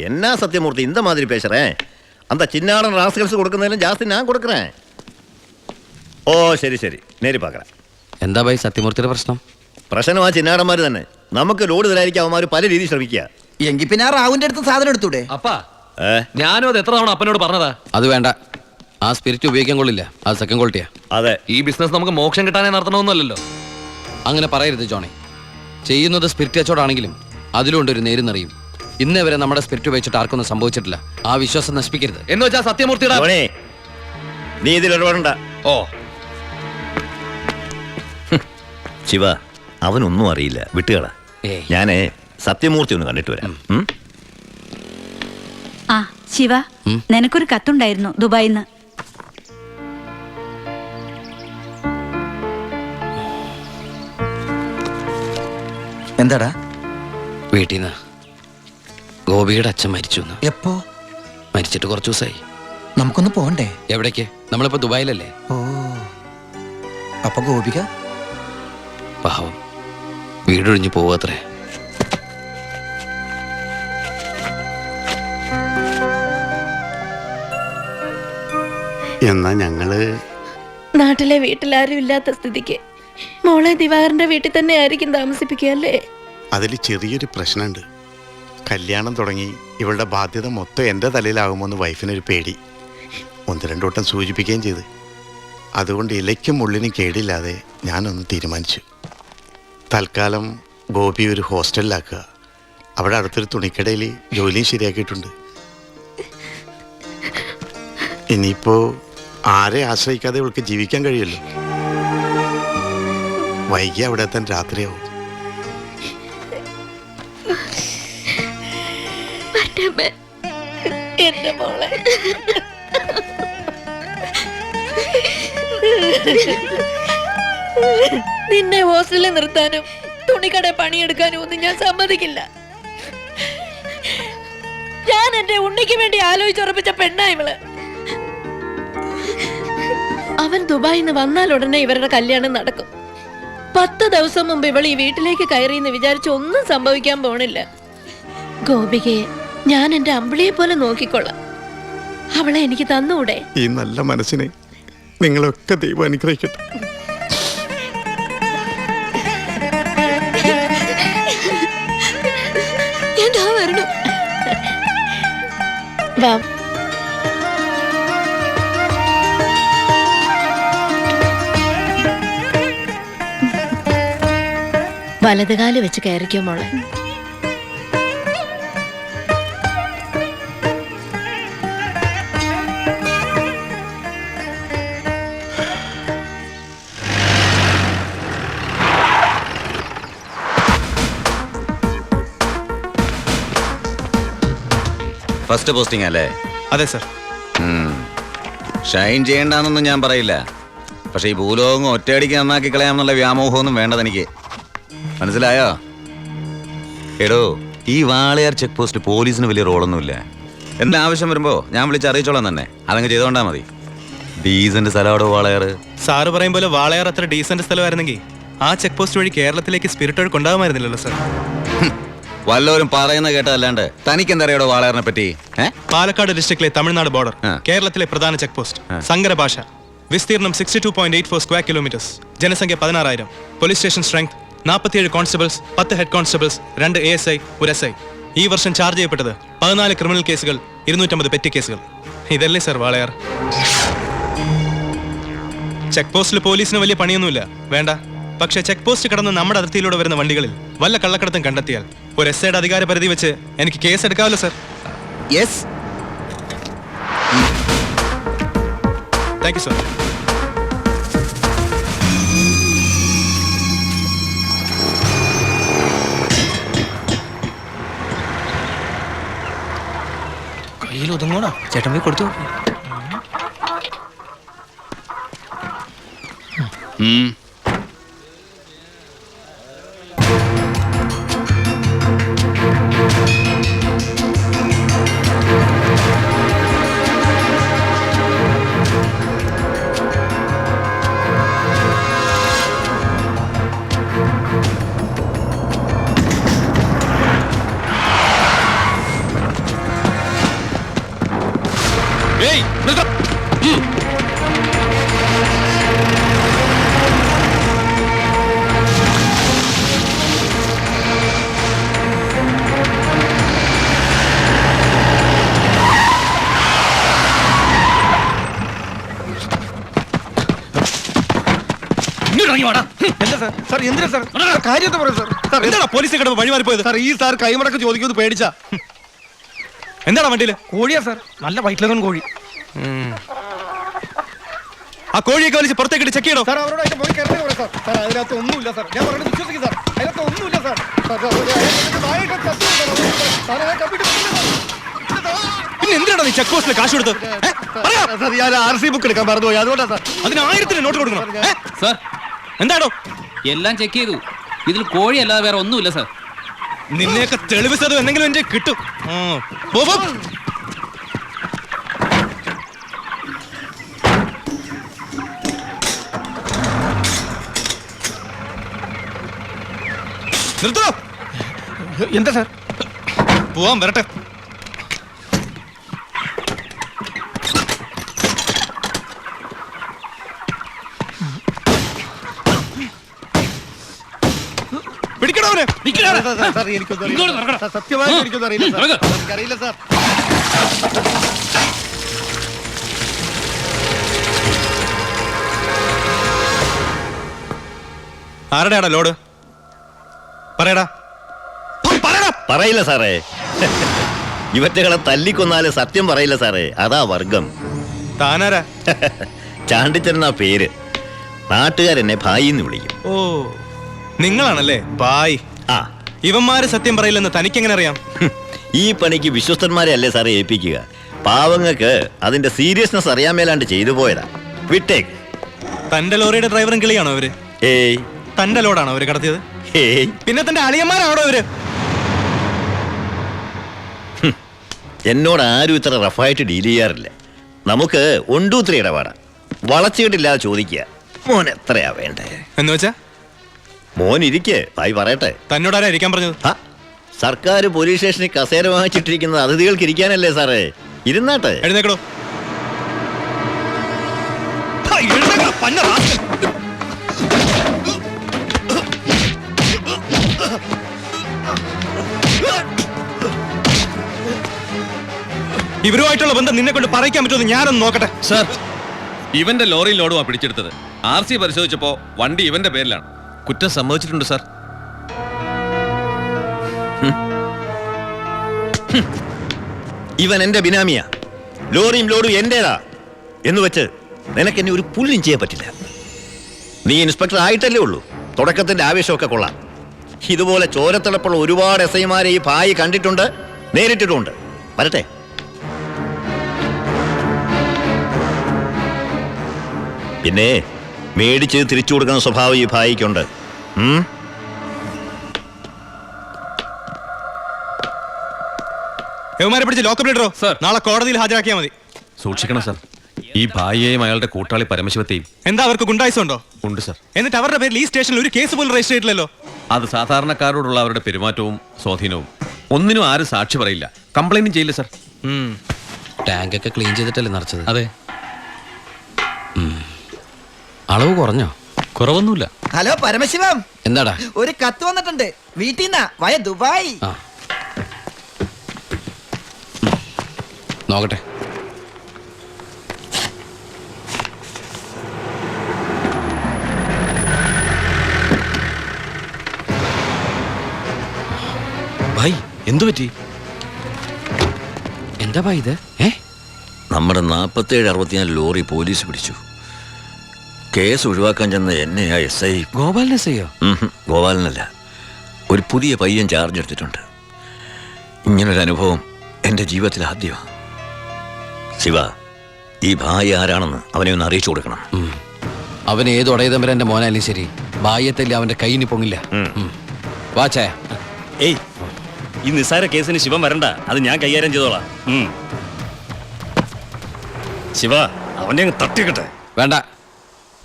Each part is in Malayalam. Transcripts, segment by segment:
என்ன சத்தியமூர்த்தி இந்த மாதிரி பேசுறேன்? அந்த சின்னாடன் ராஸ்கல்ஸ் கொடுക്കുന്നதிலும் ஜாஸ்தி நான் கொடுக்குறேன். ഓ ശരി ശരി നേരി പാക്കറ. എന്താ ഭായി സത്യമൂർത്തിയുടെ പ്രശ്നം? പ്രശ്നം ആ ചിന്നാടന്മാർ തന്നെ. നമുക്ക് ലോഡ് തരായിരിക്കും അവന്മാർ പല രീതിയിൽ ശ്രമിക്കുക. എങ്കിൽ പിന്നെ ആ റാവുന്റെ അടുത്ത് സാധനം എടുത്തൂടെ? അപ്പാ ഞാനും അത് എത്ര തവണ അപ്പനോട് പറഞ്ഞതാ. അത് വേണ്ട, ആ സ്പിരിറ്റ് ഉപയോഗിക്കാൻ കൊള്ളില്ല, അത് സെക്കൻഡ് ക്വാളിറ്റിയാ. അതെ, ഈ ബിസിനസ് നമുക്ക് മോക്ഷം കിട്ടാനേ നടത്തണമെന്നല്ലോ. അങ്ങനെ പറയരുത് ജോണി. ചെയ്യുന്നത് സ്പിരിറ്റ് കച്ചവടമാണെങ്കിലും അതിലുണ്ട് ഒരു നേരും നിറയും. ഇന്നേ വരെ നമ്മുടെ സ്പിരിറ്റ് ഉപയോഗിച്ചിട്ട് ആർക്കൊന്നും സംഭവിച്ചിട്ടില്ല. ആ വിശ്വാസം നശിപ്പിക്കരുത്. എന്ന് വെച്ചാൽ സത്യമൂർത്തിയുടെ നീ ഇതിൽ ഇടപെടണ്ട. ഓ ശിവ, അവനൊന്നും അറിയില്ല, വിട്ടുകള. ഞാനേ സത്യമൂർത്തി ഒന്ന് കണ്ടിട്ട് വരാം. ആ ശിവ, നിനക്കൊരു കത്തുണ്ടായിരുന്നു ദുബായിന്ന്. എന്താടാ? വീട്ടിൽ നിന്ന് ഗോപിയുടെ അച്ഛൻ മരിച്ചു. എപ്പോ? മരിച്ചിട്ട് കുറച്ചു ദിവസമായി. നമുക്കൊന്ന് പോണ്ടേ? എവിടേക്ക്? നമ്മളിപ്പോ ദുബായിലല്ലേ. ഓ, അപ്പൊ ഗോപിക പാവം വീടൊഴിഞ്ഞു പോവാത്രേ. എന്നാ ഞങ്ങള് നാട്ടിലെ വീട്ടിലാരും ഇല്ലാത്ത സ്ഥിതിക്ക് മോളെ ദിവാകരന്റെ വീട്ടിൽ തന്നെ ആയിരിക്കും താമസിപ്പിക്കുക അല്ലേ? അതിൽ ചെറിയൊരു പ്രശ്നമുണ്ട്. കല്യാണം തുടങ്ങി ഇവളുടെ ബാധ്യത മൊത്തം എൻ്റെ തലയിലാകുമോന്ന് വൈഫിനൊരു പേടി. ഒന്ന് രണ്ടു വട്ടം സൂചിപ്പിക്കുകയും ചെയ്ത്. അതുകൊണ്ട് ഇലയ്ക്കും ഉള്ളിനും കേടില്ലാതെ ഞാനൊന്ന് തീരുമാനിച്ചു. തൽക്കാലം ഗോപി ഒരു ഹോസ്റ്റലിലാക്കുക. അവിടെ അടുത്തൊരു തുണിക്കടയിൽ ജോലിയും ശരിയാക്കിയിട്ടുണ്ട്. ഇനിയിപ്പോൾ ആരെ ആശ്രയിക്കാതെ ഇവൾക്ക് ജീവിക്കാൻ കഴിയുമല്ലോ. വൈകി അവിടെ എത്താൻ രാത്രിയാവും. എന്റെ മോളെ നിന്നെ ഹോസ്റ്റലിൽ നിർത്താനും തുണിക്കട പണിയെടുക്കാനും ഒന്നും ഞാൻ സമ്മതിക്കില്ല. ഞാൻ എന്റെ ഉണ്ണിക്ക് വേണ്ടി ആലോചിച്ചുറപ്പിച്ച പെണ്ണാ ഇവള്. അവൻ ദുബായിന്ന് വന്നാൽ ഉടനെ ഇവരുടെ കല്യാണം നടക്കും. 10 ദിവസം മുമ്പ് ഇവൾ ഈ വീട്ടിലേക്ക് കയറിയെന്ന് വിചാരിച്ച് ഒന്നും സംഭവിക്കാൻ പോണില്ല. ഗോപികയെ ഞാൻ എന്റെ അമ്പിളിയെ പോലെ നോക്കിക്കൊള്ളാം. അവളെ എനിക്ക് തന്നൂടെ? ഈ നല്ല മനസ്സിനെ നിങ്ങളൊക്കെ ദൈവം അനുഗ്രഹിക്കട്ടെ. വാ. വലതുകാല് വെച്ച് കയറിക്കോ മോളെ. ഫസ്റ്റ് പോസ്റ്റിംഗ് അല്ലേ? അതെ സർ. ഷൈൻ ചെയ്യണ്ടെന്നൊന്നും ഞാൻ പറയില്ല. പക്ഷെ ഈ ഭൂലോകം ഒറ്റയടിക്ക് നന്നാക്കി കളയാമെന്നുള്ള വ്യാമോഹമൊന്നും വേണ്ടത് എനിക്ക്. മനസ്സിലായോ? എടോ, ഈ വാളയാർ ചെക്ക് പോസ്റ്റ് പോലീസിന് വലിയ റോളൊന്നുമില്ല. എന്താ ആവശ്യം വരുമ്പോ ഞാൻ വിളിച്ച് അറിയിച്ചോളാം തന്നെ. അതങ്ങ് ചെയ്തോണ്ടാ മതി. ഡീസന്റ് സ്ഥലമാടോ വാളയാർ. സാറ് പറയും പോലെ വാളയാർ അത്ര ഡീസന്റ് സ്ഥലമായിരുന്നെങ്കിൽ ആ ചെക്ക് പോസ്റ്റ് വഴി കേരളത്തിലേക്ക് സ്പിരിറ്റ് കൊണ്ടാകുമായിരുന്നില്ലല്ലോ സർ. വല്ലവരും പറയുന്ന കേട്ടതല്ലാണ്ട് തനിക്ക് എന്തറിയാടോ വാളയാറിനെ പറ്റി? പാലക്കാട് ഡിസ്ട്രിക്റ്റിലെ തമിഴ്നാട് ബോർഡർ, കേരളത്തിലെ പ്രധാന ചെക്ക് പോസ്റ്റ്, സങ്കര ഭാഷ, വിസ്തീർണം 62.84 സ്ക്വയർ കിലോമീറ്റേഴ്സ്, ജനസംഖ്യ 16,000, police station strength 47 constables, 10 head constables, 2 ASI, 1 SI. ഈ വർഷം ചാർജ് ചെയ്യപ്പെട്ടത് 14 ക്രിമിനൽ കേസുകൾ, 250 പെറ്റി കേസുകൾ. ഇതല്ലേ സർ വാളയാർ? ചെക്ക് പോസ്റ്റിൽ പോലീസിന് വലിയ പണിയൊന്നുമില്ല, വേണ്ട. പക്ഷെ ചെക്ക് പോസ്റ്റ് കടന്ന് നമ്മുടെ അതിർത്തിയിലൂടെ വരുന്ന വണ്ടികളിൽ വല്ല കള്ളക്കടത്തും കണ്ടെത്തിയാൽ ഒരു SIയുടെ അധികാര പരിധി വെച്ച് എനിക്ക് കേസ് എടുക്കാമല്ലോ sir. Yes. Thank you sir. കയ്യിൽ ഒതുങ്ങോടാ. ചേട്ടൻ പോയി കൊടുത്തു. എന്താണ് പോലീസിൽ കിടന്ന് വഴിമാറിപ്പോയത്? ഈ സാർ കൈമടക്ക് ചോദിക്കുന്നത് പേടിച്ചാ. എന്താണ് വണ്ടിയില്? കോഴിയാ സാർ, നല്ല വൈറ്റിലകൻ കോഴി. ആ കോഴിയൊക്കെ വലിച്ച് പുറത്തേക്ക് ചെക്ക് ചെയ്യണോ? സാർ അവരോടായിട്ട് പോയി കയറി പറയും സാർ. സാർ അതിനകത്ത് ഒന്നുമില്ല സാർ, ഞാൻ പറഞ്ഞത് വിശ്വസിക്കും സാർ. അതിനകത്ത് ഒന്നുമില്ല സാർ. പിന്നെ എന്തിനാണ് നീ ചെക്ക് പോസ്റ്റിൽ കാശ് കൊടുത്തത്? ഞാൻ RC ബുക്ക് എടുക്കാൻ മറന്നുപോയി, അതുകൊണ്ടാ സാർ. അതിന് 1000 നോട്ട് കൊടുക്കണം. സാർ എന്താണോ? എല്ലാം ചെക്ക് ചെയ്തു. ഇതിൽ കോഴി അല്ലാതെ വേറെ ഒന്നുമില്ല സാർ. നിന്നെയൊക്കെ തെളിവ് സത് എന്തെങ്കിലും എന്റെ കിട്ടും. പോ, പോ. നിർത്തോ. എന്താ സാർ? പോവാൻ വരട്ടെ. പിടിക്കണവനെ. സാർ എനിക്കൊന്നും അറിയില്ല. സത്യമായിട്ട് എനിക്കൊന്നും അറിയില്ല സാർ. എനിക്കറിയില്ല സാർ. ആരുടെയാടാ ലോഡ്? പറയടാ. പറയില്ല സാറേ. ഇവറ്റകളെ തല്ലിക്കൊന്നാല് സത്യം പറയില്ല സാറേ. അതാ വർഗം. താനാരാ? ചാണ്ടിച്ചെന്ന പേര്. നാട്ടുകാരെന്നെ ഭായി എന്ന് വിളിക്കും. ഓ, നിങ്ങളാണല്ലേ ബായ്. ആ, ഇവന്മാര് സത്യം പറയില്ലെന്ന് തനിക്കെങ്ങനെ അറിയാം? ഈ പണിക്ക് വിശ്വസ്തന്മാരെ അല്ലേ സാറേ ഏൽപ്പിക്കുക. പാവങ്ങൾക്ക് അതിന്റെ സീരിയസ്നെസ് അറിയാൻ മേലാണ്ട് ചെയ്തു പോയതാ. വിട്ടേക്ക്. തന്റെ ലോറിയുടെ ഡ്രൈവറും കിളിയാണോ അവര്? ഏയ്, തന്റെ ലോഡാണോ അവര് കടത്തിയത്? ഏയ്. പിന്നെ തന്റെ അളിയന്മാരാണോ അവര്? എന്നോട് ആരും ഇത്ര റഫായിട്ട് ഡീൽ ചെയ്യാറില്ല. നമുക്ക് 1 2 3 ഇടപാടാ. വളച്ചുകെട്ടില്ലാതെ ചോദിക്കുക. മോൻ എത്രയാ വേണ്ടേ എന്ന് വെച്ചാ? മോൻ ഇരിക്കേ, ഭായി പറയട്ടെ. തന്നോടാരാ ഇരിക്കാൻ പറഞ്ഞത്? സർക്കാർ പോലീസ് സ്റ്റേഷനിൽ കസേര വാങ്ങിച്ചിട്ടിരിക്കുന്നത് അതിഥികൾക്ക് ഇരിക്കാനല്ലേ സാറേ? ഇരുന്നാട്ടെ. എഴുന്നേക്കടോ. ഇവരുമായിട്ടുള്ള ബന്ധം നിന്നെ കൊണ്ട് പറയിക്കാൻ പറ്റുമെന്ന് ഞാനൊന്ന് നോക്കട്ടെ. സാർ, ഇവന്റെ ലോറി ലോഡുമാ പിടിച്ചെടുത്തത്. RC പരിശോധിച്ചപ്പോ വണ്ടി ഇവന്റെ പേരിലാണ്. കുറ്റം സമ്മതിച്ചിട്ടുണ്ട് സാർ. ഇവൻ എന്റെ ബിനാമിയാ. ലോറിയും ലോഡും എന്റേതാ എന്ന് വെച്ച് നിനക്ക് എന്നെ ഒരു പുല്ലും ചെയ്യാൻ പറ്റില്ല. നീ ഇൻസ്പെക്ടർ ആയിട്ടല്ലേ ഉള്ളൂ. തുടക്കത്തിന്റെ ആവേശമൊക്കെ കൊള്ളാം. ഇതുപോലെ ചോരത്തിളപ്പുള്ള ഒരുപാട് SI-മാരെ ഈ ഭായി കണ്ടിട്ടുണ്ട്, നേരിട്ടിട്ടുണ്ട്. വരട്ടെ. പിന്നെ മേടിച്ച് തിരിച്ചു കൊടുക്കുന്ന സ്വഭാവം ഈ ഭായിക്കുണ്ട്. യവന്മാരെ പിടിച്ച് ലോക്കപ്പ് ഇടറോ. സർ, നാളെ കോടതിയിൽ ഹാജരാക്കിയാൽ മതി. സൂക്ഷിക്കണം സാർ. ഈ ഭായിയെയും അയാളുടെ കൂട്ടാളി പരമശിവത്തെയും. എന്താ അവർക്ക് ഗുണ്ടായിസം ഉണ്ടോ? ഉണ്ട് സാർ. എന്നിട്ട് അവരുടെ പേരിൽ ഈ സ്റ്റേഷനിൽ ഒരു കേസ് പോലും രജിസ്റ്റർ ചെയ്തിട്ടില്ലല്ലോ. അത് സാധാരണക്കാരോടുള്ള അവരുടെ പെരുമാറ്റവും സ്വാധീനവും. ഒന്നിനും ആരും സാക്ഷി പറയില്ല, കംപ്ലൈന്റും ചെയ്യില്ല സാർ. ടാങ്കൊക്കെ ക്ലീൻ ചെയ്തിട്ടല്ലേ നിറച്ചത്? അതെ. അളവ് കുറഞ്ഞോ? കുറവൊന്നുമില്ല. ഹലോ പരമശിവം, എന്താടാ? ഒരു കത്ത് വന്നിട്ടുണ്ട് വീട്ടിൽ നിന്നാ, വയ ദുബായ്. ആ, നോക്കട്ടെ. ഭായ്, എന്തു പറ്റി? എന്താ ഭായ് ഇത്? നമ്മുടെ 47 64 ലോറി പോലീസ് പിടിച്ചു. കേസ് ഒഴിവാക്കാൻ ചെന്ന എന്നെയാ SI. ഗോപാലിനെ ചെയ്യോ? ഗോപാലനല്ല, ഒരു പുതിയ പയ്യൻ ചാർജ് എടുത്തിട്ടുണ്ട്. ഇങ്ങനൊരു അനുഭവം എൻ്റെ ജീവിതത്തിൽ ആദ്യമാണ്. ശിവ, ഈ ഭായി ആരാണെന്ന് അവനെ ഒന്ന് അറിയിച്ചു കൊടുക്കണം. അവൻ ഏത് ഉടയതമ്പരന്റെ മോനായാലും ശരി, ഭായത്തല്ലേ അവന്റെ കൈയിന് പൊങ്ങില്ല. വാച്ചേ. ഏയ്, ഈ നിസ്സാര കേസിന് ശിവൻ വരണ്ട, അത് ഞാൻ കൈകാര്യം ചെയ്തോളാം. ശിവ, അവനെ അങ്ങ് തട്ടിക്കട്ടെ. വേണ്ട,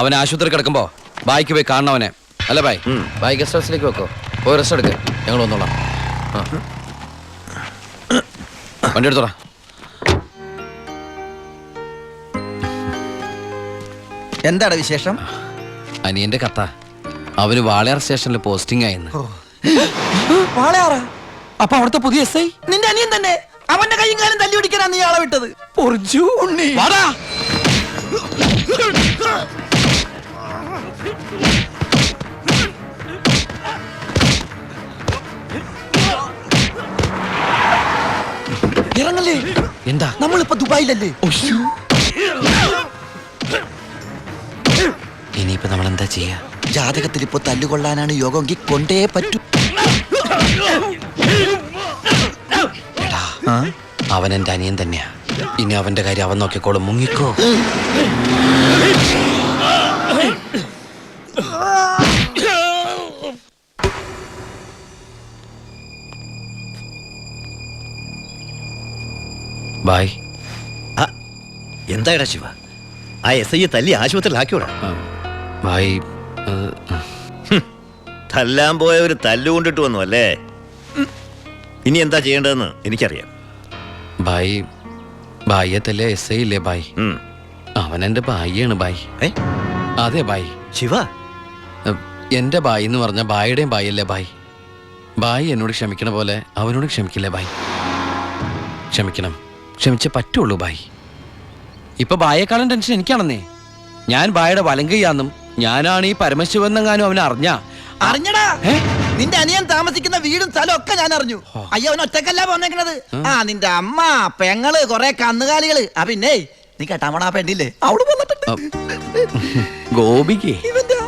അവൻ ആശുപത്രി കിടക്കുമ്പോ ബായിക്ക് പോയി കാണണവനെ. അല്ല ബായ്, ബായ് ഗസ്റ്റ് ഹൗസിലേക്ക് വെക്കോ. പോയി റെസ്റ്റ് എടുക്ക്, ഞങ്ങൾ വന്നോളാം. വണ്ടി എടുത്തോളാം. എന്താണ് വിശേഷം? അനിയന്റെ കഥ അവന് വാളയാർ സ്റ്റേഷനിൽ പോസ്റ്റിംഗ് ആയെന്ന്. വാളയാറാ? അപ്പൊ അവിടുത്തെ പുതിയ എസ് ഐ നിന്റെ അനിയൻ തന്നെ. അവന്റെ കൈയും കാലം തല്ലി പിടിക്കാനാ നീ ആളെ വിട്ടത്. ഉണ്ണി. ഇറങ്ങല്ലേ? എന്താ? നമ്മളിപ്പോ ദുബായിലല്ലേ? ഇനിയിപ്പോ നമ്മൾ എന്താ ചെയ്യാ? ജാതകത്തിൽ ഇപ്പൊ തല്ലുകൊള്ളാനാണ് യോഗമെങ്കിൽ കൊണ്ടേ പറ്റൂ. അവൻ എന്റെ അനിയൻ തന്നെയാ. ഇനി അവന്റെ കാര്യം അവൻ നോക്കിക്കോളും. മുങ്ങിക്കോ. ബായ്. എന്തായടാ ശിവ, ആ എസ് ഐയെ തല്ലി ആശുപത്രിയിലാക്കിയോടാ? ബായ്, തല്ലാൻ പോയ ഒരു തല്ലുകൊണ്ടിട്ട് വന്നു അല്ലേ? ഇനി എന്താ ചെയ്യേണ്ടതെന്ന് എനിക്കറിയാം. ബായ്, ബായ്യത്തല്ലേ എസ് ഐ ഇല്ലേ ബായ്? അവൻ എന്റെ ബായിയാണ് ബായ്. അതെ ബായ്. ശിവ, എന്റെ ബായി എന്ന് പറഞ്ഞ ബായിയുടെയും ബായല്ലേ ബായ്? ബായ് എന്നോട് ക്ഷമിക്കണ പോലെ അവനോട് ക്ഷമിക്കില്ലേ ബായ്? ക്ഷമിക്കണം, ക്ഷമിച്ചേ പറ്റുള്ളൂ ബായ്. ഇപ്പൊ ബായേക്കാളും ടെൻഷൻ എനിക്കാണെന്നേ. ഞാൻ ബായുടെ വലങ്കയാന്നും ഞാനാണ് ഈ പരമശിവനെങ്ങാനും അവനെ അറിഞ്ഞടാ. നിന്റെ അനിയൻ താമസിക്കുന്ന വീടും സ്ഥലം ഒക്കെ ഞാൻ അറിഞ്ഞു. അയ്യോ, അവൻ ഒറ്റക്കല്ല പോന്നേക്കണത്. നിന്റെ അമ്മ, പെങ്ങള്, കൊറേ കന്നുകാലികള്. പിന്നെ നീ കേട്ടാ പെണ്ണില്ലേ, അവിടെ വന്നിട്ടുണ്ട്. ഗോപിക്ക്. ഇവന്റെ